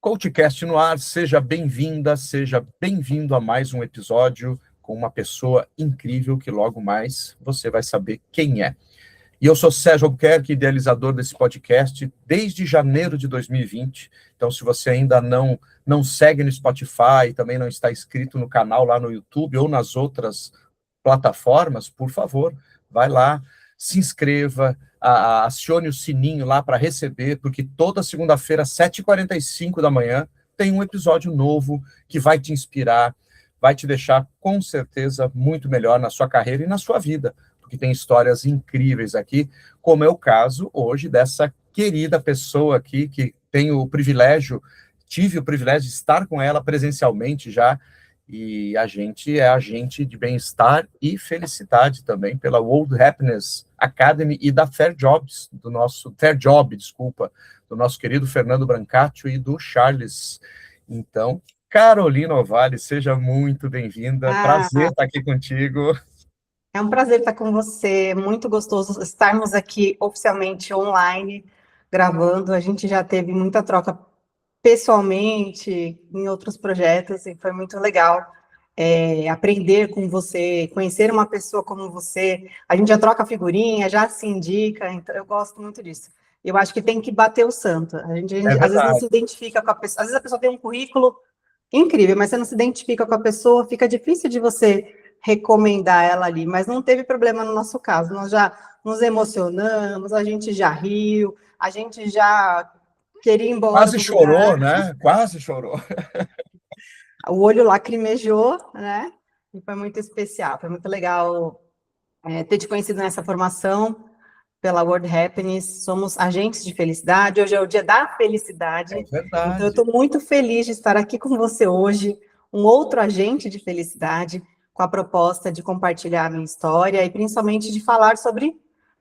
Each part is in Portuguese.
CoachCast no ar, seja bem-vinda, seja bem-vindo a mais um episódio com uma pessoa incrível que logo mais você vai saber quem é. E eu sou Sérgio Albuquerque, idealizador desse podcast desde janeiro de 2020. Então, se você ainda não segue no Spotify, também não está inscrito no canal lá no YouTube ou nas outras plataformas, por favor, vai lá, se inscreva, acione o sininho lá para receber, porque toda segunda-feira, às 7h45 da manhã, tem um episódio novo que vai te inspirar, vai te deixar, com certeza, muito melhor na sua carreira e na sua vida, porque tem histórias incríveis aqui, como é o caso hoje dessa querida pessoa aqui, que tive o privilégio de estar com ela presencialmente já, e a gente é agente de bem-estar e felicidade também pela World Happiness Academy e da Fair Job, do nosso querido Fernando Brancaccio e do Charles. Então, Carolina Ovalle, seja muito bem-vinda, prazer estar aqui contigo. É um prazer estar com você, muito gostoso estarmos aqui oficialmente online, gravando. A gente já teve muita troca pessoalmente em outros projetos e foi muito legal aprender com você, conhecer uma pessoa como você. A gente já troca figurinha, já se indica, então eu gosto muito disso. Eu acho que tem que bater o santo. A gente às vezes não se identifica com a pessoa, às vezes a pessoa tem um currículo incrível, mas você não se identifica com a pessoa, fica difícil de você recomendar ela ali, mas não teve problema no nosso caso, nós já nos emocionamos, a gente já riu, a gente já queria ir embora. Quase chorou, né? Quase chorou. O olho lacrimejou, né? E foi muito especial, foi muito legal ter te conhecido nessa formação pela World Happiness. Somos agentes de felicidade, hoje é o dia da felicidade. É verdade. Então eu estou muito feliz de estar aqui com você hoje, um outro agente de felicidade, com a proposta de compartilhar a minha história e principalmente de falar sobre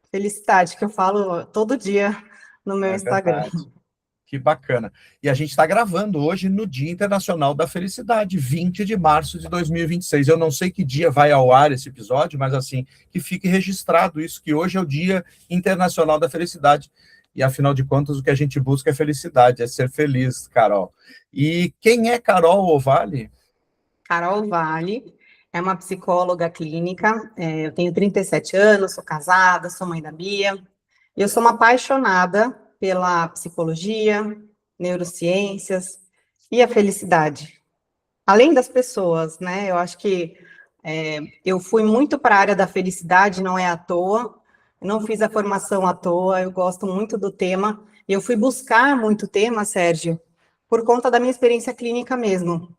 felicidade, que eu falo todo dia no meu Instagram. Verdade. Que bacana. E a gente está gravando hoje no Dia Internacional da Felicidade, 20 de março de 2026. Eu não sei que dia vai ao ar esse episódio, mas assim, que fique registrado isso, que hoje é o Dia Internacional da Felicidade. E, afinal de contas, o que a gente busca é felicidade, é ser feliz, Carol. E quem é Carol Ovalle? Carol Ovalle é uma psicóloga clínica, eu tenho 37 anos, sou casada, sou mãe da Bia, e eu sou uma apaixonada pela psicologia, neurociências e a felicidade. Além das pessoas, né? Eu acho que eu fui muito para a área da felicidade, não é à toa, não fiz a formação à toa, eu gosto muito do tema, e eu fui buscar muito tema, Sérgio, por conta da minha experiência clínica mesmo.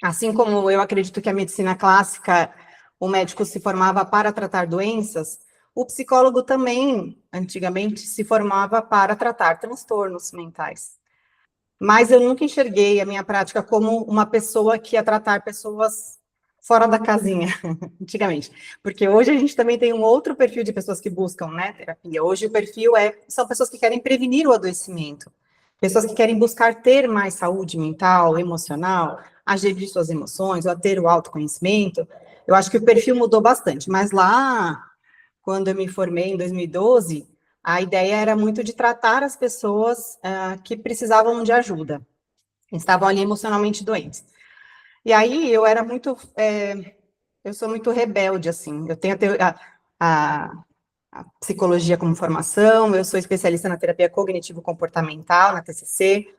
Assim como eu acredito que a medicina clássica, o médico se formava para tratar doenças, o psicólogo também, antigamente, se formava para tratar transtornos mentais. Mas eu nunca enxerguei a minha prática como uma pessoa que ia tratar pessoas fora da casinha, antigamente. Porque hoje a gente também tem um outro perfil de pessoas que buscam, né, terapia. Hoje o perfil são pessoas que querem prevenir o adoecimento, pessoas que querem buscar ter mais saúde mental, emocional, a gerir suas emoções, ou a ter o autoconhecimento. Eu acho que o perfil mudou bastante, mas lá, quando eu me formei em 2012, a ideia era muito de tratar as pessoas que precisavam de ajuda, estavam ali emocionalmente doentes. E aí eu era muito, eu sou muito rebelde, assim, eu tenho a psicologia como formação, eu sou especialista na terapia cognitivo-comportamental, na TCC,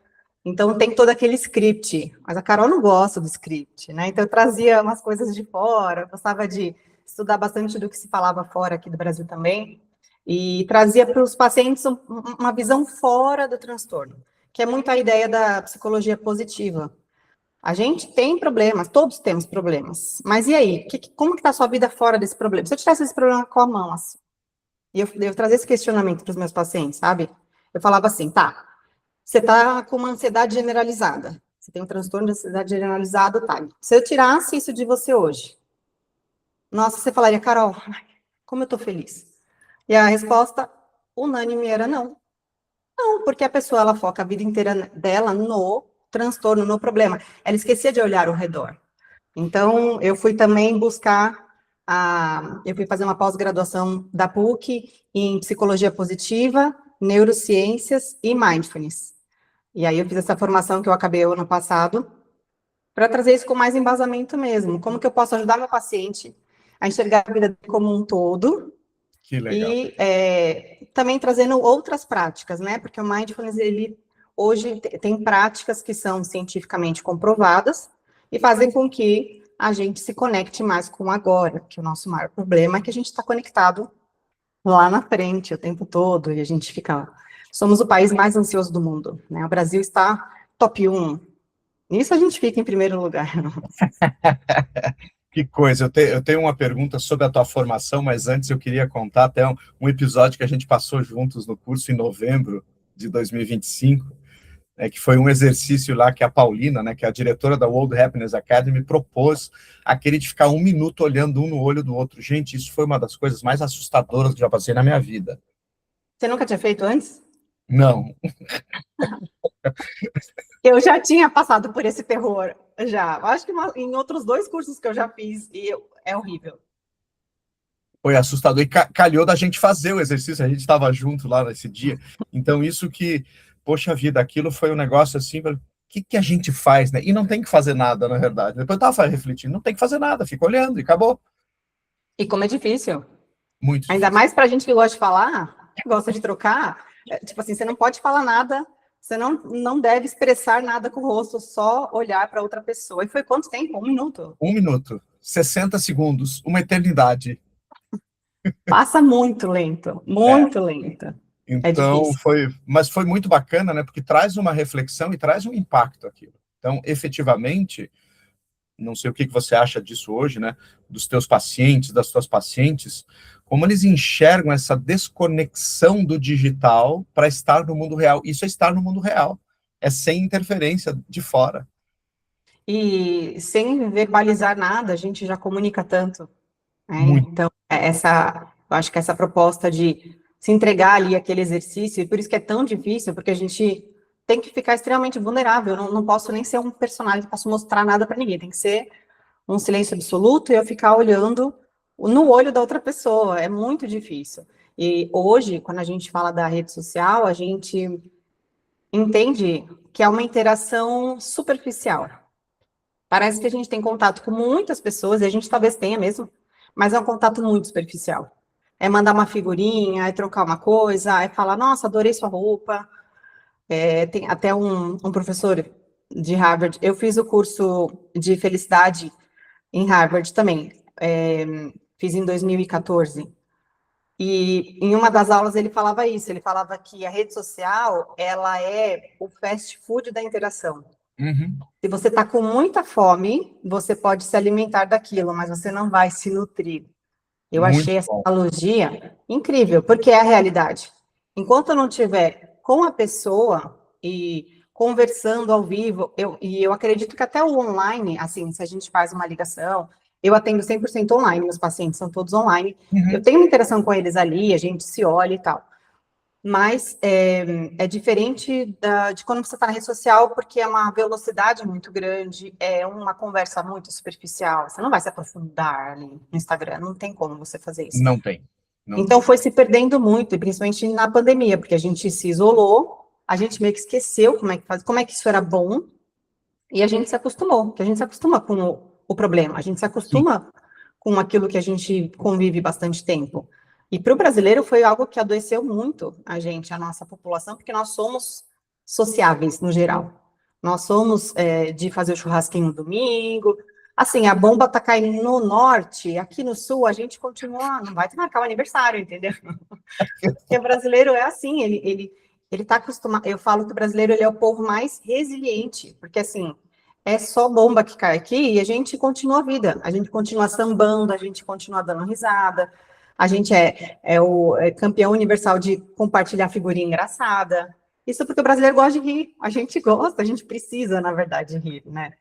então tem todo aquele script, mas a Carol não gosta do script, né? Então eu trazia umas coisas de fora, gostava de estudar bastante do que se falava fora aqui do Brasil também, e trazia para os pacientes uma visão fora do transtorno, que é muito a ideia da psicologia positiva. A gente tem problemas, todos temos problemas, mas e aí? Como que está a sua vida fora desse problema? Se eu tivesse esse problema com a mão, assim, e eu trazia esse questionamento para os meus pacientes, sabe? Eu falava assim, tá, você está com uma ansiedade generalizada. Você tem um transtorno de ansiedade generalizado, tá? Se eu tirasse isso de você hoje, nossa, você falaria, Carol, como eu tô feliz. E a resposta unânime era não. Não, porque a pessoa, ela foca a vida inteira dela no transtorno, no problema. Ela esquecia de olhar ao redor. Então, eu fui também eu fui fazer uma pós-graduação da PUC em psicologia positiva, neurociências e mindfulness. E aí eu fiz essa formação que eu acabei ano passado, para trazer isso com mais embasamento mesmo. Como que eu posso ajudar meu paciente a enxergar a vida dele como um todo Que legal. e também trazendo outras práticas, né? Porque o mindfulness, ele hoje tem práticas que são cientificamente comprovadas e fazem com que a gente se conecte mais com o agora, que o nosso maior problema é que a gente está conectado lá na frente o tempo todo, e a gente fica... Somos o país mais ansioso do mundo, né? O Brasil está top 1. Nisso a gente fica em primeiro lugar. Que coisa, eu tenho uma pergunta sobre a tua formação, mas antes eu queria contar até um episódio que a gente passou juntos no curso em novembro de 2025, que foi um exercício lá que a Paulina, né, que é a diretora da World Happiness Academy, propôs aquele de ficar 1 minuto olhando um no olho do outro. Gente, isso foi uma das coisas mais assustadoras que já passei na minha vida. Você nunca tinha feito antes? Não, Eu já tinha passado por esse terror, já. Acho que em outros 2 cursos que eu já fiz, é horrível. foi assustador. E calhou da gente fazer o exercício, a gente estava junto lá nesse dia. Então, isso que, poxa vida, aquilo foi um negócio assim, o que a gente faz, né? E não tem que fazer nada, na verdade. Depois eu estava refletindo, não tem que fazer nada, fica olhando e acabou. E como é difícil. Muito Ainda difícil. mais pra gente que gosta de falar, gosta de trocar, tipo assim, você não pode falar nada, você não deve expressar nada com o rosto, só olhar para outra pessoa. E foi quanto tempo? 1 minuto? 1 minuto, 60 segundos, uma eternidade. Passa muito lento, É. muito lento. É Então, difícil. mas foi muito bacana, né? Porque traz uma reflexão e traz um impacto aquilo. Então, efetivamente, não sei o que você acha disso hoje, né? Dos teus pacientes, das tuas pacientes, como eles enxergam essa desconexão do digital para estar no mundo real. Isso é estar no mundo real. É sem interferência de fora. E sem verbalizar nada, a gente já comunica tanto, né? Muito. Então, eu acho que essa proposta de se entregar ali aquele exercício, e por isso que é tão difícil, porque a gente tem que ficar extremamente vulnerável. Eu não posso nem ser um personagem que posso mostrar nada para ninguém. Tem que ser um silêncio absoluto e eu ficar olhando no olho da outra pessoa. É muito difícil. E hoje, quando a gente fala da rede social, a gente entende que é uma interação superficial. Parece que a gente tem contato com muitas pessoas, e a gente talvez tenha mesmo, mas é um contato muito superficial. É mandar uma figurinha, é trocar uma coisa, é falar, nossa, adorei sua roupa. Tem até um professor de Harvard, eu fiz o curso de felicidade em Harvard também, fiz em 2014. E em uma das aulas ele falava isso, ele falava que a rede social, ela é o fast food da interação. Uhum. Se você está com muita fome, você pode se alimentar daquilo, mas você não vai se nutrir. Eu Muito achei essa bom. analogia incrível, porque é a realidade. Enquanto eu não estiver com a pessoa e conversando ao vivo, eu acredito que até o online, assim, se a gente faz uma ligação, eu atendo 100% online, meus pacientes são todos online, eu Uhum. tenho uma interação com eles ali, a gente se olha e tal. Mas é diferente de quando você está na rede social, porque é uma velocidade muito grande, é uma conversa muito superficial. Você não vai se aprofundar ali no Instagram, não tem como você fazer isso. Não tem. Não Então tem. foi se perdendo muito, e principalmente na pandemia, porque a gente se isolou, a gente meio que esqueceu como é que isso era bom, e a gente se acostumou, que a gente se acostuma com o problema, a gente se Sim. acostuma com aquilo que a gente convive bastante tempo. E para o brasileiro foi algo que adoeceu muito a nossa população, porque nós somos sociáveis no geral. Nós somos de fazer o churrasquinho no domingo. Assim, a bomba tá caindo no norte, aqui no sul a gente continua, não vai marcar o aniversário, entendeu? Porque o brasileiro é assim, ele tá acostumado. Eu falo que o brasileiro ele é o povo mais resiliente, porque assim, é só bomba que cai aqui e a gente continua a vida, a gente continua sambando, a gente continua dando risada, a gente é o campeão universal de compartilhar figurinha engraçada. Isso porque o brasileiro gosta de rir, a gente gosta, a gente precisa, na verdade, rir, né?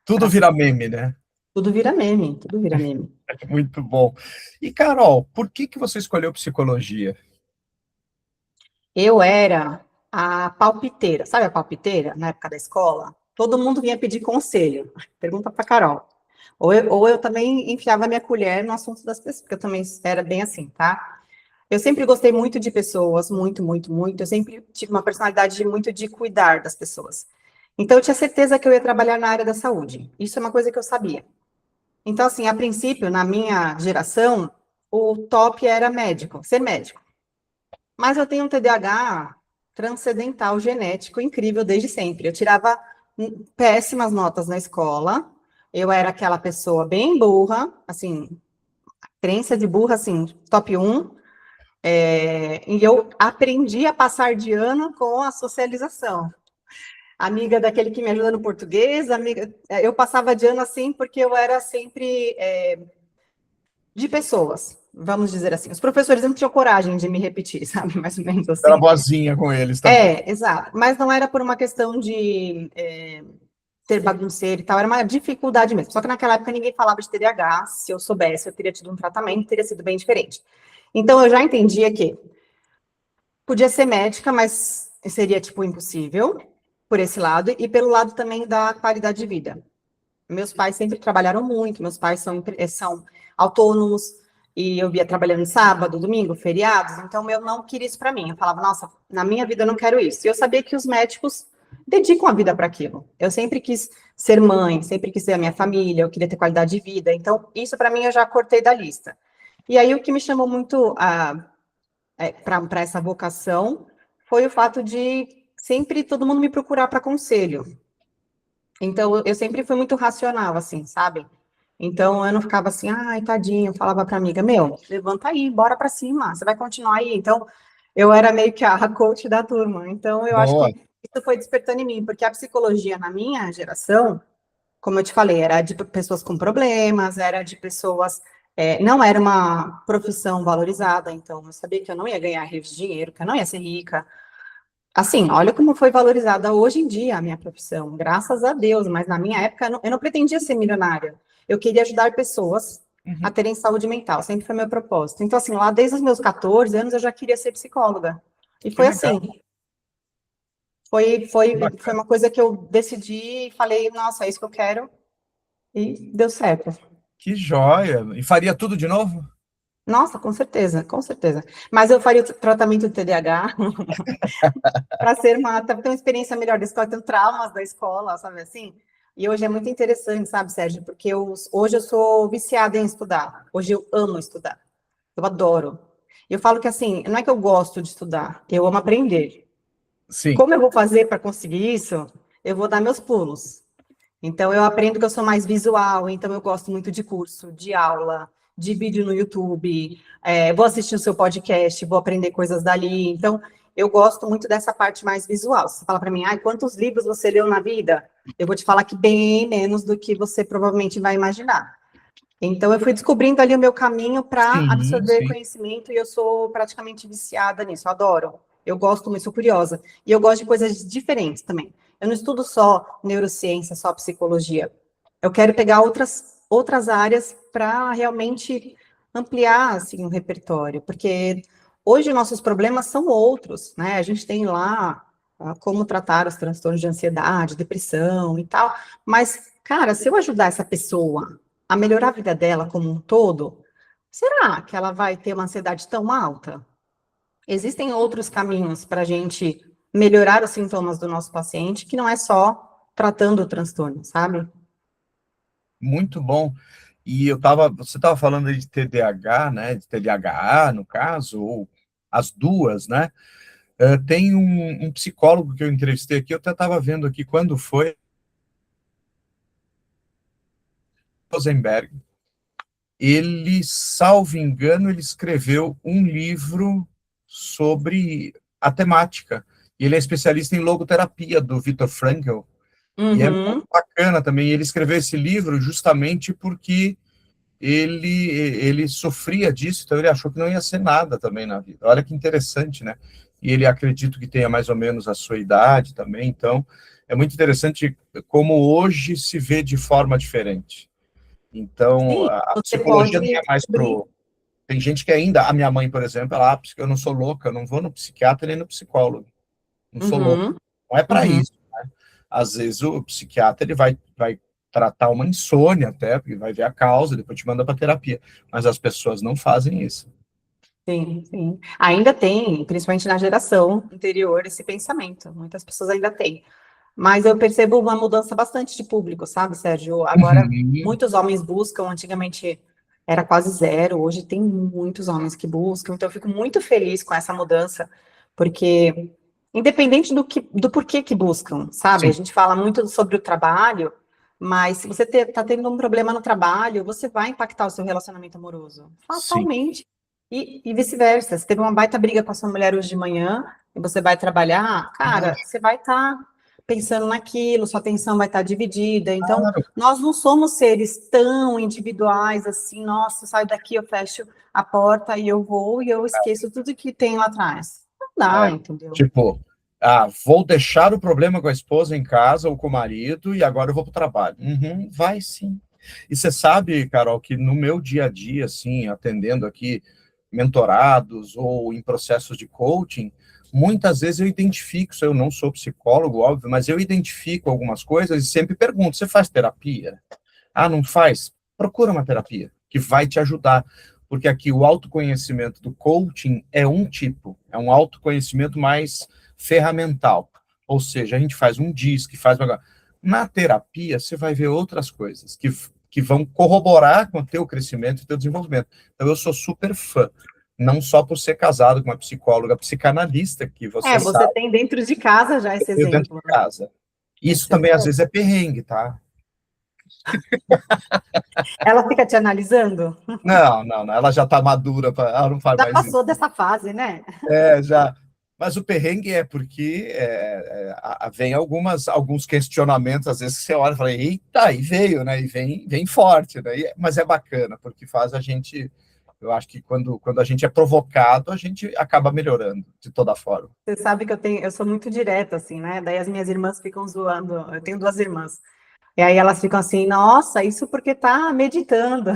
Tudo vira meme, né? Tudo vira meme, tudo vira meme. Muito bom. E, Carol, por que você escolheu psicologia? Eu era a palpiteira, sabe a palpiteira, na época da escola? Todo mundo vinha pedir conselho. Pergunta para Carol. Ou eu também enfiava minha colher no assunto das pessoas, porque eu também era bem assim, tá? Eu sempre gostei muito de pessoas, muito, muito, muito. Eu sempre tive uma personalidade muito de cuidar das pessoas. Então, eu tinha certeza que eu ia trabalhar na área da saúde. Isso é uma coisa que eu sabia. Então, assim, a princípio, na minha geração, o top era médico, ser médico. Mas eu tenho um TDAH transcendental, genético, incrível desde sempre. Eu tirava péssimas notas na escola. Eu era aquela pessoa bem burra, assim, crença de burra, assim, top 1. E eu aprendi a passar de ano com a socialização. Amiga daquele que me ajuda no português, amiga, eu passava de ano assim porque eu era sempre de pessoas, vamos dizer assim. Os professores não tinham coragem de me repetir, sabe? Mais ou menos Era assim. boazinha com eles também. Exato. Mas não era por uma questão de ser bagunceiro e tal, era uma dificuldade mesmo. Só que naquela época ninguém falava de TDAH. Se eu soubesse, eu teria tido um tratamento, teria sido bem diferente. Então eu já entendia que podia ser médica, mas seria tipo impossível por esse lado e pelo lado também da qualidade de vida. Meus pais sempre trabalharam muito, meus pais são autônomos, e eu via trabalhando sábado, domingo, feriados, então eu não queria isso para mim. Eu falava, nossa, na minha vida eu não quero isso. E eu sabia que os médicos dedicam a vida para aquilo. Eu sempre quis ser mãe, sempre quis ter a minha família, eu queria ter qualidade de vida. Então, isso para mim eu já cortei da lista. E aí o que me chamou muito para essa vocação foi o fato de sempre todo mundo me procurar para conselho. Então, eu sempre fui muito racional, assim, sabe? Então, eu não ficava assim, ai, tadinho, eu falava pra amiga, meu, levanta aí, bora pra cima, você vai continuar aí. Então, eu era meio que a coach da turma. Então, eu acho que Boa. isso foi despertando em mim, porque a psicologia na minha geração, como eu te falei, era de pessoas com problemas, era de pessoas. Não era uma profissão valorizada, então eu sabia que eu não ia ganhar rios de dinheiro, que eu não ia ser rica. Assim, olha como foi valorizada hoje em dia a minha profissão, graças a Deus, mas na minha época eu não pretendia ser milionária. Eu queria ajudar pessoas a Uhum. terem saúde mental, sempre foi meu propósito. Então, assim, lá desde os meus 14 anos eu já queria ser psicóloga. E Que foi legal, assim, foi bacana. uma coisa que eu decidi e falei, nossa, é isso que eu quero, e deu certo. Que joia. E faria tudo de novo? Nossa, com certeza, com certeza. Mas eu faria o tratamento do TDAH para ser ter uma experiência melhor da escola, tenho traumas da escola, sabe assim? E hoje é muito interessante, sabe, Sérgio? Porque hoje eu sou viciada em estudar. Hoje eu amo estudar. Eu adoro. Eu falo que assim, não é que eu gosto de estudar, eu amo aprender. Sim. Como eu vou fazer para conseguir isso? Eu vou dar meus pulos. Então, eu aprendo que eu sou mais visual, então eu gosto muito de curso, de aula, de vídeo no YouTube, vou assistir o seu podcast, vou aprender coisas dali. Então, eu gosto muito dessa parte mais visual. Se você fala para mim, ai, quantos livros você leu na vida? Eu vou te falar que bem menos do que você provavelmente vai imaginar. Então, eu fui descobrindo ali o meu caminho para Sim, absorver sim. conhecimento e eu sou praticamente viciada nisso, eu adoro. Eu gosto muito, sou curiosa. E eu gosto de coisas diferentes também. Eu não estudo só neurociência, só psicologia. Eu quero pegar outras áreas para realmente ampliar assim, o repertório, porque hoje nossos problemas são outros, né? A gente tem lá como tratar os transtornos de ansiedade, depressão e tal, mas, cara, se eu ajudar essa pessoa a melhorar a vida dela como um todo, será que ela vai ter uma ansiedade tão alta? Existem outros caminhos para a gente melhorar os sintomas do nosso paciente, que não é só tratando o transtorno, sabe? Muito bom. E você estava falando aí de TDAH, né? De TDAH, no caso, ou as duas, né? Tem um psicólogo que eu entrevistei aqui, eu até estava vendo aqui quando foi, Rosenberg. Ele, salvo engano, ele escreveu um livro sobre a temática. Ele é especialista em logoterapia do Viktor Frankl. E é muito Uhum. bacana também. Ele escreveu esse livro justamente porque ele sofria disso, então ele achou que não ia ser nada também na vida. Olha que interessante, né? E ele acredito que tenha mais ou menos a sua idade também, então é muito interessante como hoje se vê de forma diferente. Então, Sim, a você psicologia pode não é mais descobrir. pro... Tem gente que ainda, a minha mãe, por exemplo, ela, eu não sou louca, eu não vou no psiquiatra nem no psicólogo, não sou louco. Uhum, Não é para uhum. isso. Às vezes o psiquiatra ele vai tratar uma insônia até, porque vai ver a causa, depois te manda para terapia. Mas as pessoas não fazem isso. Sim, sim. Ainda tem, principalmente na geração anterior, esse pensamento. Muitas pessoas ainda têm. Mas eu percebo uma mudança bastante de público, sabe, Sérgio? Agora, Uhum. muitos homens buscam, antigamente era quase zero, hoje tem muitos homens que buscam, então eu fico muito feliz com essa mudança, porque independente do porquê que buscam, sabe? A Sim, gente fala muito sobre o trabalho, mas se você está tendo um problema no trabalho, você vai impactar o seu relacionamento amoroso, sim. fatalmente. E vice-versa. Se teve uma baita briga com a sua mulher hoje de manhã, e você vai trabalhar, cara, você vai estar pensando naquilo, sua atenção vai estar dividida. Então, Claro. nós não somos seres tão individuais assim, nossa, eu saio daqui, eu fecho a porta e eu vou e eu esqueço tudo que tem lá atrás. Não dá, É, entendeu? tipo, vou deixar o problema com a esposa em casa ou com o marido e agora eu vou para o trabalho. Uhum, vai sim. E você sabe, Carol, que no meu dia a dia, assim, atendendo aqui mentorados ou em processos de coaching, muitas vezes eu identifico, eu não sou psicólogo, óbvio, mas eu identifico algumas coisas e sempre pergunto: você faz terapia? Ah, não faz? Procura uma terapia que vai te ajudar, porque aqui o autoconhecimento do coaching é um tipo, é um autoconhecimento mais ferramental, ou seja, a gente faz um DISC, faz uma... Na terapia, você vai ver outras coisas que vão corroborar com o teu crescimento e teu desenvolvimento. Então, eu sou super fã, não só por ser casado com uma psicóloga psicanalista, que você Você sabe, tem dentro de casa já esse eu dentro exemplo, de né? casa. Isso Esse também, às exemplo. vezes, é perrengue, tá? Ela fica te analisando? Não, não, não, ela já está madura, ela não faz Já mais isso. passou dessa fase, né? Já. Mas o perrengue é porque vem alguns questionamentos, às vezes que você olha e fala, eita, e veio, né? E vem forte, né? Mas é bacana, porque faz a gente, eu acho que quando a gente é provocado, a gente acaba melhorando de toda forma. Você sabe que eu sou muito direta, assim, né? Daí as minhas irmãs ficam zoando. Eu tenho duas irmãs. E aí elas ficam assim, nossa, isso porque tá meditando.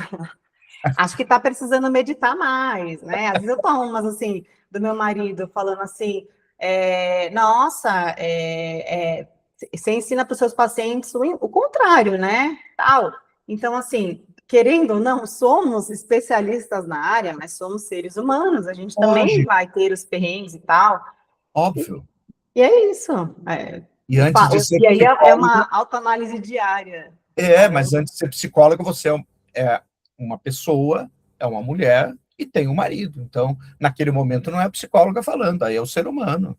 Acho que tá precisando meditar mais, né? Às vezes eu tomo umas assim, do meu marido, falando assim, nossa, você ensina para os seus pacientes o contrário, né? Tal. Então, assim, querendo ou não, somos especialistas na área, mas somos seres humanos, a gente também Lógico, vai ter os perrengues e tal. óbvio. E é isso. E antes de ser E aí é psicólogo, uma autoanálise diária. mas Caramba. antes de ser psicólogo, você é uma pessoa, é uma mulher e tem um marido. Então, naquele momento, não é a psicóloga falando, aí é o ser humano.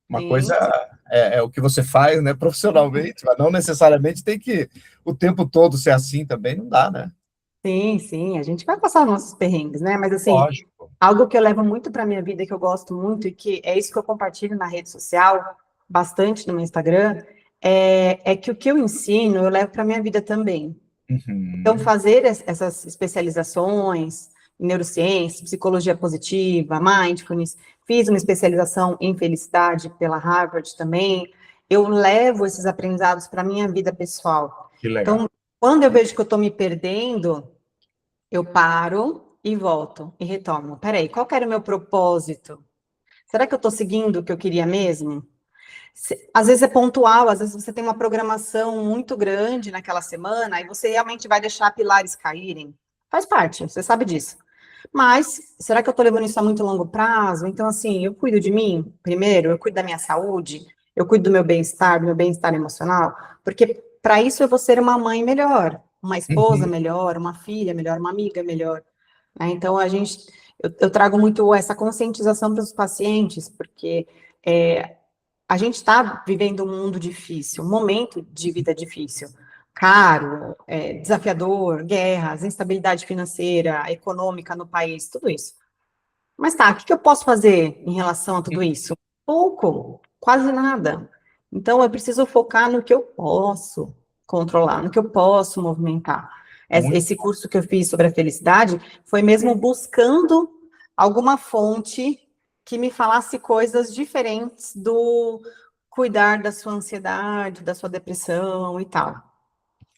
Uma coisa Sim, é o que você faz, né, profissionalmente, mas não necessariamente tem que o tempo todo ser assim também, não dá, né? sim, sim. A gente vai passar nossos perrengues, né? Mas assim, Lógico. algo que eu levo muito para minha vida, que eu gosto muito, e que é isso que eu compartilho na rede social, bastante no meu Instagram, é que o que eu ensino, eu levo para minha vida também. Então, Uhum. fazer essas especializações em neurociência, psicologia positiva, mindfulness, fiz uma especialização em felicidade pela Harvard também. Eu levo esses aprendizados para a minha vida pessoal. Que legal. Então, quando eu vejo que eu estou me perdendo, eu paro e volto e retomo. Peraí, qual que era o meu propósito? Será que eu estou seguindo o que eu queria mesmo? Às vezes é pontual, às vezes você tem uma programação muito grande naquela semana e você realmente vai deixar pilares caírem. Faz parte, você sabe disso. Mas será que eu estou levando isso a muito longo prazo? Então, assim, eu cuido de mim primeiro, eu cuido da minha saúde, eu cuido do meu bem-estar emocional, porque para isso eu vou ser uma mãe melhor, uma esposa Uhum. melhor, uma filha melhor, uma amiga melhor. Né? Então, eu trago muito essa conscientização para os pacientes, porque a gente está vivendo um mundo difícil, um momento de vida difícil, caro, desafiador, guerras, instabilidade financeira, econômica no país, tudo isso. Mas tá, o que eu posso fazer em relação a tudo isso? Pouco, quase nada. Então, eu preciso focar no que eu posso controlar, no que eu posso movimentar. Muito. Esse curso que eu fiz sobre a felicidade foi mesmo buscando alguma fonte que me falasse coisas diferentes do cuidar da sua ansiedade, da sua depressão e tal.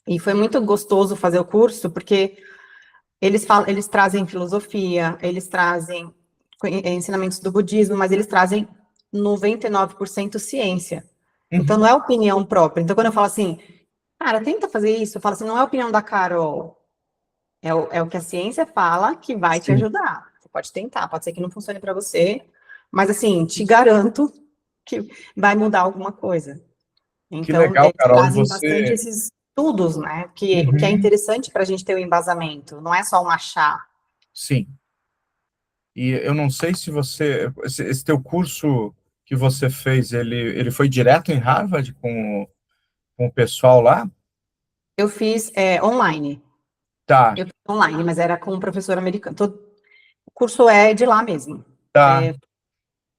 E foi muito gostoso fazer o curso, porque eles trazem filosofia, eles trazem ensinamentos do budismo, mas eles trazem 99% ciência. Então, não Uhum. é opinião própria. Então, quando eu falo assim, cara, tenta fazer isso, eu falo assim, não é a opinião da Carol, é o que a ciência fala que vai te Sim. ajudar. pode tentar, pode ser que não funcione para você, mas assim, te garanto que vai mudar alguma coisa. Que Então, legal, eles Carol. E trazem bastante você. esses estudos, né? Que o que é Uhum. interessante para a gente ter o embasamento, não é só um achar. Sim. E eu não sei se você, esse teu curso que você fez, ele foi direto em Harvard com o pessoal lá? Eu fiz online. Tá, Eu fiz online, mas era com um professor americano. O curso é de lá mesmo. tá.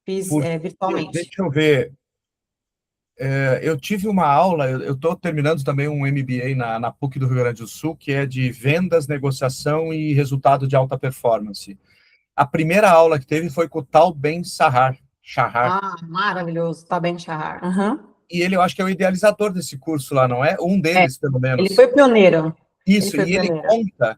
Fiz Porque, virtualmente. deixa eu ver, eu tive uma aula, eu estou terminando também um MBA na PUC do Rio Grande do Sul, que é de vendas, negociação e resultado de alta performance. A primeira aula que teve foi com o Tal Ben Shahar. Ah, maravilhoso. Tá bem, Shahar. Aham. E ele, eu acho que é o idealizador desse curso lá, não é? Um É, deles, pelo ele menos. foi pioneiro. Ele Isso, foi e ele pioneiro. conta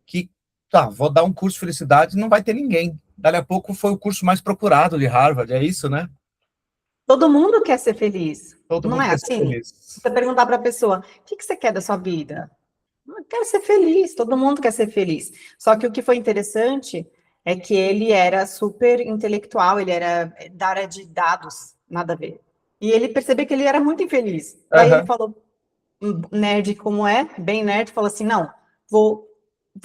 que, tá, vou dar um curso de felicidade, não vai ter ninguém. Dali a pouco foi o curso mais procurado de Harvard, é isso, né? Todo mundo quer ser feliz. Todo Não mundo é quer ser assim? feliz. Você perguntar para a pessoa, o que você quer da sua vida? Eu quero ser feliz, todo mundo quer ser feliz. Só que o que foi interessante é que ele era super intelectual, ele era da área de dados, nada a ver. E ele percebeu que ele era muito infeliz. Daí ele Aham. falou, nerd como é, bem nerd, falou assim, não, vou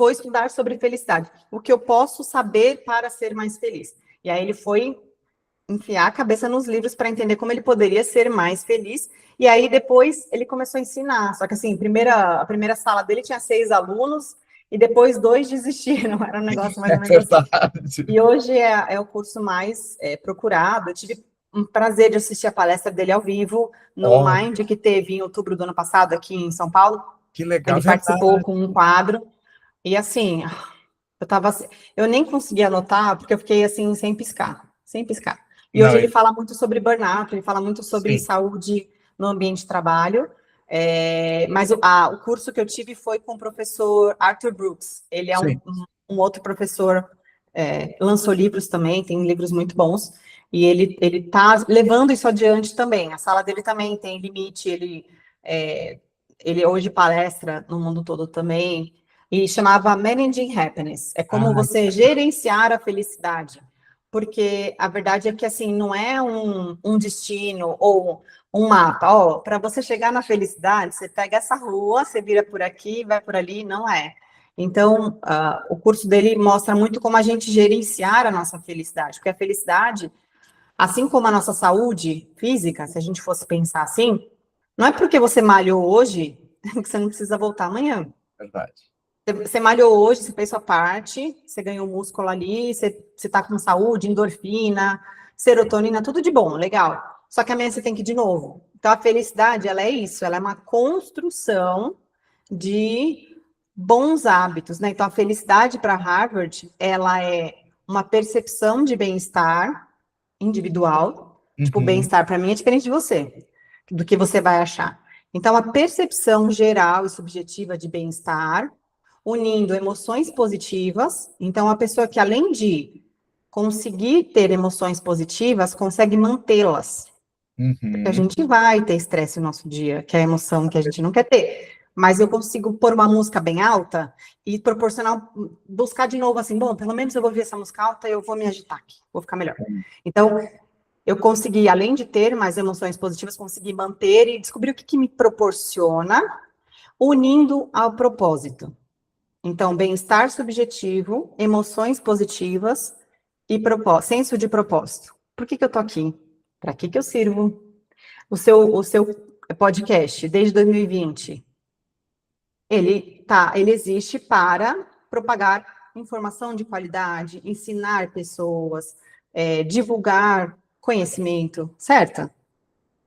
estudar sobre felicidade. O que eu posso saber para ser mais feliz. E aí ele foi enfiar a cabeça nos livros para entender como ele poderia ser mais feliz. E aí depois ele começou a ensinar. Só que assim, a primeira sala dele tinha 6 alunos e depois 2 desistiram. Era um negócio mais É ou menos assim. verdade. E hoje é o curso mais procurado. Eu tive um prazer de assistir a palestra dele ao vivo no Ó, Mind, que teve em outubro do ano passado aqui em São Paulo. que legal, Ele verdade. participou com um quadro. E assim, eu nem consegui anotar, porque eu fiquei assim, sem piscar, sem piscar. E Não, hoje ele fala muito sobre burnout, ele fala muito sobre sim, saúde no ambiente de trabalho, mas o curso que eu tive foi com o professor Arthur Brooks. Ele é sim. um outro professor, lançou livros também, tem livros muito bons, e ele está levando isso adiante também. A sala dele também tem limite, ele hoje palestra no mundo todo também, e chamava Managing Happiness. É como Ah, você gerenciar a felicidade. Porque a verdade é que, assim, não é um destino ou um mapa. Ó, para você chegar na felicidade, você pega essa rua, você vira por aqui, vai por ali, não é. Então, o curso dele mostra muito como a gente gerenciar a nossa felicidade. Porque a felicidade, assim como a nossa saúde física, se a gente fosse pensar assim, não é porque você malhou hoje que você não precisa voltar amanhã. verdade. Você malhou hoje, você fez sua parte, você ganhou músculo ali, você tá com saúde, endorfina, serotonina, tudo de bom, legal. Só que amanhã você tem que ir de novo. Então, a felicidade, ela é isso, ela é uma construção de bons hábitos, né? Então, a felicidade para Harvard, ela é uma percepção de bem-estar individual. Tipo, Uhum, bem-estar para mim é diferente de você, do que você vai achar. Então, a percepção geral e subjetiva de bem-estar unindo emoções positivas. Então, a pessoa que, além de conseguir ter emoções positivas, consegue mantê-las. Porque a uhum. gente vai ter estresse no nosso dia, que é a emoção que a gente não quer ter. Mas eu consigo pôr uma música bem alta e proporcionar, buscar de novo assim, bom, pelo menos eu vou ouvir essa música alta, eu vou me agitar aqui, vou ficar melhor. Então, eu consegui, além de ter mais emoções positivas, consegui manter e descobrir o que me proporciona, unindo ao propósito. Então, bem-estar subjetivo, emoções positivas e senso de propósito. Por que eu tô aqui? Para que eu sirvo? O seu podcast, desde 2020, ele existe para propagar informação de qualidade, ensinar pessoas, divulgar conhecimento, certo?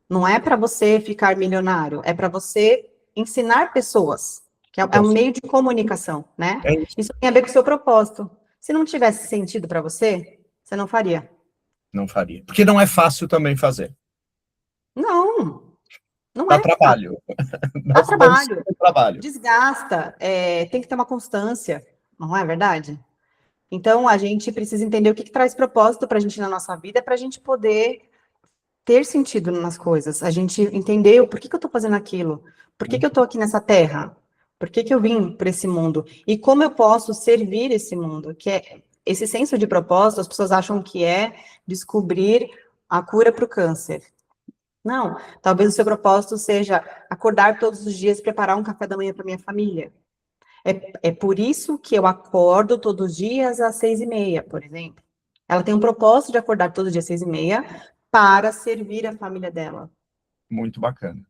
Não é para você ficar milionário, é para você ensinar pessoas, que é um meio de comunicação, né? É isso. Isso tem a ver com o seu propósito. Se não tivesse sentido para você, você não faria. Não faria. Porque não é fácil também fazer. Não, não Dá é fácil. trabalho. Dá Nós damos trabalho, super trabalho. desgasta, tem que ter uma constância, não é verdade? Então, a gente precisa entender o que traz propósito para a gente na nossa vida, para a gente poder ter sentido nas coisas, a gente entender o porquê que eu estou fazendo aquilo, por que eu estou aqui nessa terra, por que eu vim para esse mundo, e como eu posso servir esse mundo, que esse senso de propósito, as pessoas acham que é descobrir a cura para o câncer. Não, talvez o seu propósito seja acordar todos os dias e preparar um café da manhã para minha família. É por isso que eu acordo todos os dias às 6h30, por exemplo. Ela tem um propósito de acordar todos os dias às 6h30 para servir a família dela. Muito bacana.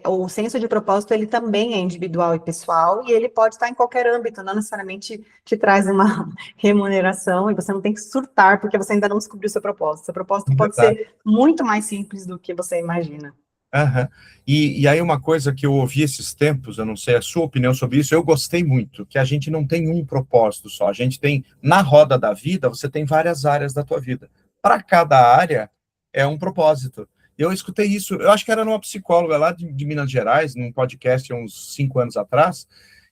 O senso de propósito, ele também é individual e pessoal, e ele pode estar em qualquer âmbito, não necessariamente te traz uma remuneração, e você não tem que surtar porque você ainda não descobriu o seu propósito. Seu propósito pode Verdade. ser muito mais simples do que você imagina. Aham. E aí uma coisa que eu ouvi esses tempos, eu não sei a sua opinião sobre isso, eu gostei muito, que a gente não tem um propósito só, a gente tem, na roda da vida, você tem várias áreas da tua vida. Para cada área é um propósito. Eu escutei isso, eu acho que era numa psicóloga lá de Minas Gerais, num podcast há uns 5 anos atrás.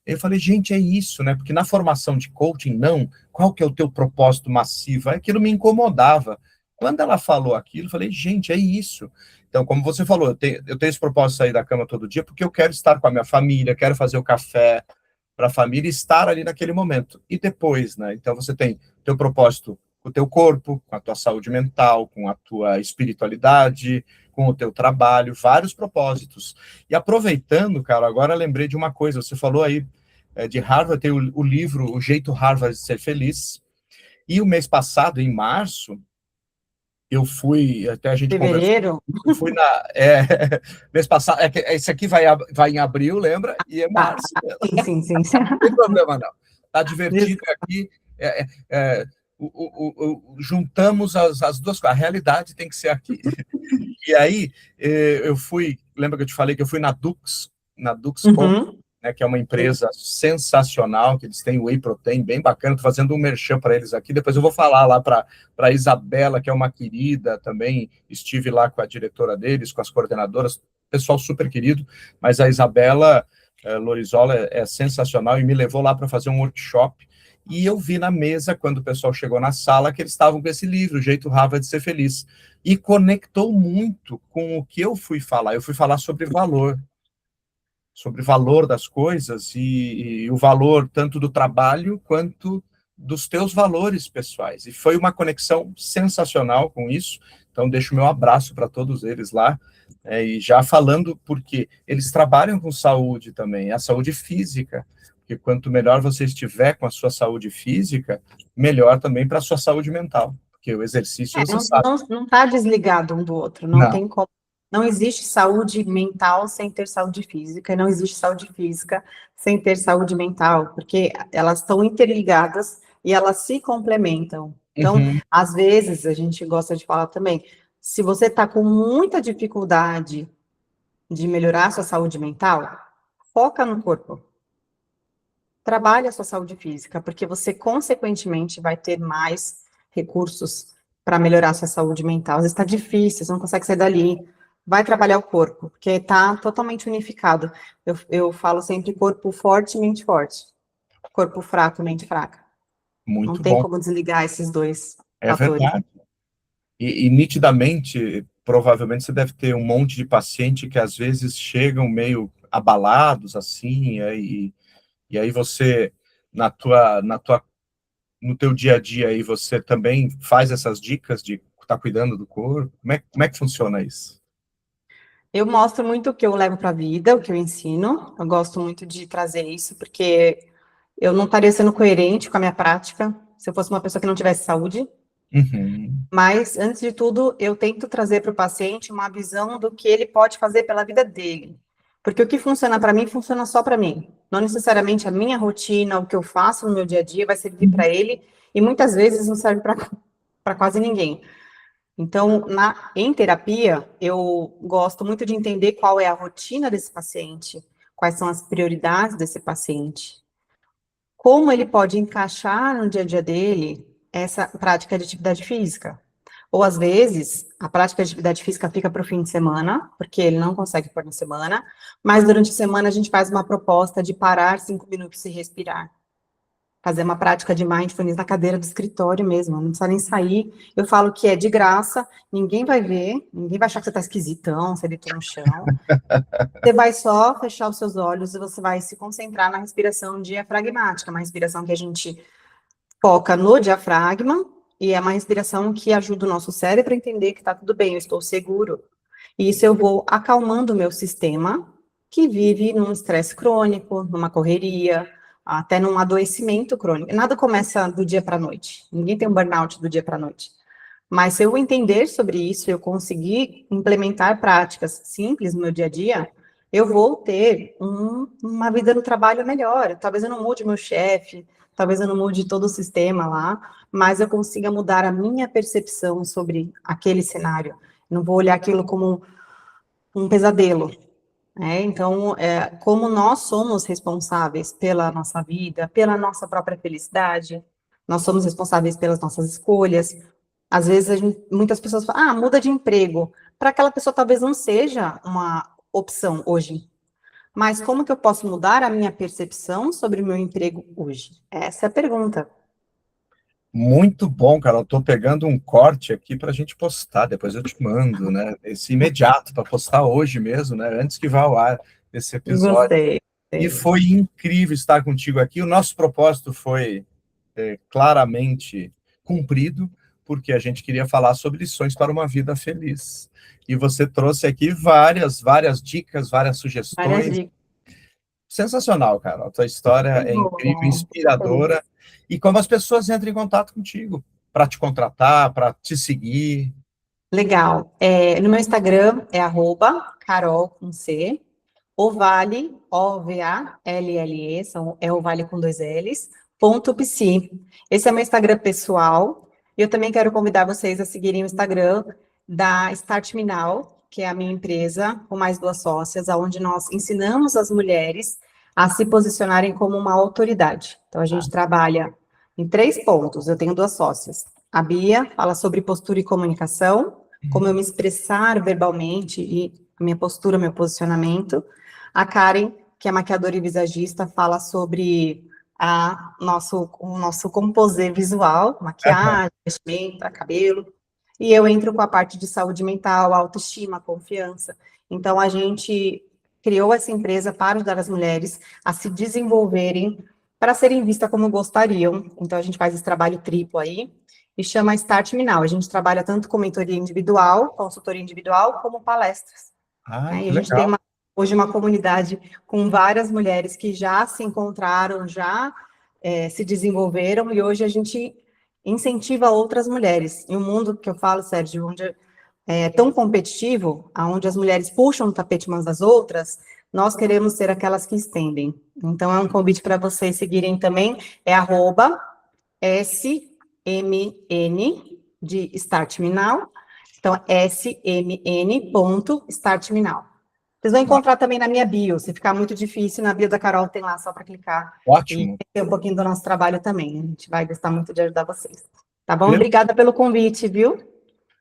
Eu falei, gente, é isso, né? Porque na formação de coaching, não, qual que é o teu propósito massivo? Aquilo me incomodava. Quando ela falou aquilo, eu falei, gente, é isso. Então, como você falou, eu tenho esse propósito de sair da cama todo dia porque eu quero estar com a minha família, quero fazer o café para a família e estar ali naquele momento. E depois, né? Então, você tem teu propósito com o teu corpo, com a tua saúde mental, com a tua espiritualidade, com o teu trabalho, vários propósitos. E aproveitando, cara, agora lembrei de uma coisa, você falou aí de Harvard, tem o livro O Jeito Harvard de Ser Feliz, e o mês passado, em março, eu fui, até a gente conversou, Fevereiro? eu fui mês passado, esse aqui vai em abril, lembra? E é Tá, março. sim. Não tem problema, não. Tá divertido aqui. Juntamos as duas coisas. A realidade tem que ser aqui. E aí, eu fui, lembra que eu te falei que eu fui na Dux Uhum. né, que é uma empresa sensacional, que eles têm whey protein bem bacana, estou fazendo um merchan para eles aqui, depois eu vou falar lá para a Isabela, que é uma querida também, estive lá com a diretora deles, com as coordenadoras, pessoal super querido, mas a Isabela Lorizola é sensacional e me levou lá para fazer um workshop, e eu vi na mesa, quando o pessoal chegou na sala, que eles estavam com esse livro, O Jeito Harvard de Ser Feliz, e conectou muito com o que eu fui falar sobre valor das coisas e o valor tanto do trabalho quanto dos teus valores pessoais. E foi uma conexão sensacional com isso. Então, deixo o meu abraço para todos eles lá. E já falando, porque eles trabalham com saúde também, a saúde física. Porque quanto melhor você estiver com a sua saúde física, melhor também para a sua saúde mental. Porque o exercício, você sabe. Não está desligado um do outro, não tem como. Não existe saúde mental sem ter saúde física, e não existe saúde física sem ter saúde mental, porque elas estão interligadas e elas se complementam. Então, às vezes, a gente gosta de falar também, se você está com muita dificuldade de melhorar a sua saúde mental, foca no corpo. Trabalhe a sua saúde física, porque você, consequentemente, vai ter mais recursos para melhorar a sua saúde mental. Às vezes está difícil, você não consegue sair dali. Vai trabalhar o corpo, porque está totalmente unificado. Eu falo sempre corpo forte, mente forte. Corpo fraco, mente fraca. Não Muito tem bom. como desligar esses dois É fatores. verdade. E nitidamente, provavelmente você deve ter um monte de paciente que às vezes chegam meio abalados, assim, e aí você, no teu dia a dia, aí você também faz essas dicas de estar cuidando do corpo? Como é que funciona isso? Eu mostro muito o que eu levo para a vida, o que eu ensino. Eu gosto muito de trazer isso, porque eu não estaria sendo coerente com a minha prática se eu fosse uma pessoa que não tivesse saúde. Mas, antes de tudo, eu tento trazer para o paciente uma visão do que ele pode fazer pela vida dele. Porque o que funciona para mim, funciona só para mim. Não necessariamente a minha rotina, o que eu faço no meu dia a dia vai servir para ele, e muitas vezes não serve para quase ninguém. Então, em terapia, eu gosto muito de entender qual é a rotina desse paciente, quais são as prioridades desse paciente, como ele pode encaixar no dia a dia dele essa prática de atividade física. Ou, às vezes, a prática de atividade física fica para o fim de semana, porque ele não consegue pôr na semana, mas durante a semana a gente faz uma proposta de parar 5 minutos e respirar. Fazer uma prática de mindfulness na cadeira do escritório mesmo, não precisa nem sair. Eu falo que é de graça, ninguém vai ver, ninguém vai achar que você está esquisitão, você deitou no chão. Você vai só fechar os seus olhos e você vai se concentrar na respiração diafragmática, uma respiração que a gente foca no diafragma, e é uma respiração que ajuda o nosso cérebro a entender que está tudo bem, eu estou seguro. E isso eu vou acalmando o meu sistema, que vive num estresse crônico, numa correria, até num adoecimento crônico. Nada começa do dia para a noite. Ninguém tem um burnout do dia para a noite. Mas se eu entender sobre isso, eu conseguir implementar práticas simples no meu dia a dia, eu vou ter uma vida no trabalho melhor. Talvez eu não mude meu chefe, talvez eu não mude todo o sistema lá, mas eu consiga mudar a minha percepção sobre aquele cenário. Não vou olhar aquilo como um pesadelo. Então, como nós somos responsáveis pela nossa vida, pela nossa própria felicidade, nós somos responsáveis pelas nossas escolhas. Às vezes, muitas pessoas falam, muda de emprego. Para aquela pessoa, talvez não seja uma opção hoje. Mas como que eu posso mudar a minha percepção sobre o meu emprego hoje? Essa é a pergunta. Muito bom, cara. Eu tô pegando um corte aqui para a gente postar, depois eu te mando, né? Esse imediato para postar hoje mesmo, né? Antes que vá ao ar esse episódio. Gostei. E foi incrível estar contigo aqui. O nosso propósito foi claramente cumprido, porque a gente queria falar sobre lições para uma vida feliz. E você trouxe aqui várias dicas, várias sugestões. Várias dicas. Sensacional, cara. A tua história é incrível, inspiradora. E como as pessoas entram em contato contigo para te contratar, para te seguir. Legal. No meu Instagram é @Carol com C, Ovale, Ovale, é Ovale com 2 L's, /psi. Esse é meu Instagram pessoal. Eu também quero convidar vocês a seguirem o Instagram da Start Me Now, que é a minha empresa, com mais 2 sócias, onde nós ensinamos as mulheres a se posicionarem como uma autoridade. Então, a gente trabalha em 3 pontos. Eu tenho 2 sócias. A Bia fala sobre postura e comunicação, como eu me expressar verbalmente e a minha postura, meu posicionamento. A Karen, que é maquiadora e visagista, fala sobre o nosso composê visual, maquiagem, vestimenta, cabelo. E eu entro com a parte de saúde mental, autoestima, confiança. Então, a gente criou essa empresa para ajudar as mulheres a se desenvolverem para serem vistas como gostariam. Então, a gente faz esse trabalho triplo aí e chama Start Me Now. A gente trabalha tanto com mentoria individual, consultoria individual, como palestras. Ai, E que a gente tem legal. hoje uma comunidade com várias mulheres que já se encontraram, já se desenvolveram, e hoje a gente incentiva outras mulheres. Em um mundo que eu falo, Sérgio, onde é tão competitivo, onde as mulheres puxam o tapete umas das outras, nós queremos ser aquelas que estendem. Então, é um convite para vocês seguirem também, é @SMN de Start Me Now. Então, smn.startmenow. Vocês vão encontrar também na minha bio. Se ficar muito difícil, na bio da Carol tem lá só para clicar e Ótimo. ter um pouquinho do nosso trabalho também. A gente vai gostar muito de ajudar vocês. Tá bom? Obrigada pelo convite, viu?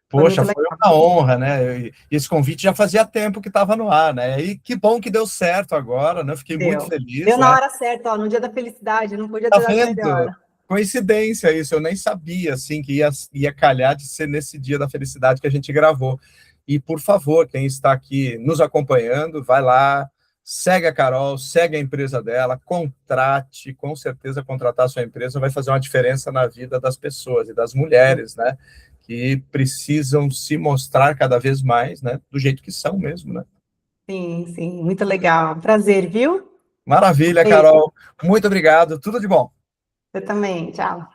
Poxa, foi uma honra, né? E esse convite já fazia tempo que estava no ar, né? E que bom que deu certo agora, né? Fiquei muito feliz. Deu né? na hora certa, no dia da felicidade, não podia Tá ter dado vendo? melhor. Coincidência isso, eu nem sabia, assim, que ia calhar de ser nesse dia da felicidade que a gente gravou. E, por favor, quem está aqui nos acompanhando, vai lá, segue a Carol, segue a empresa dela, contrate, com certeza contratar a sua empresa vai fazer uma diferença na vida das pessoas e das mulheres, né? Que precisam se mostrar cada vez mais, né? Do jeito que são mesmo, né? Sim, muito legal. Prazer, viu? Maravilha, Beijo. Carol. Muito obrigado. Tudo de bom. Você também, tchau.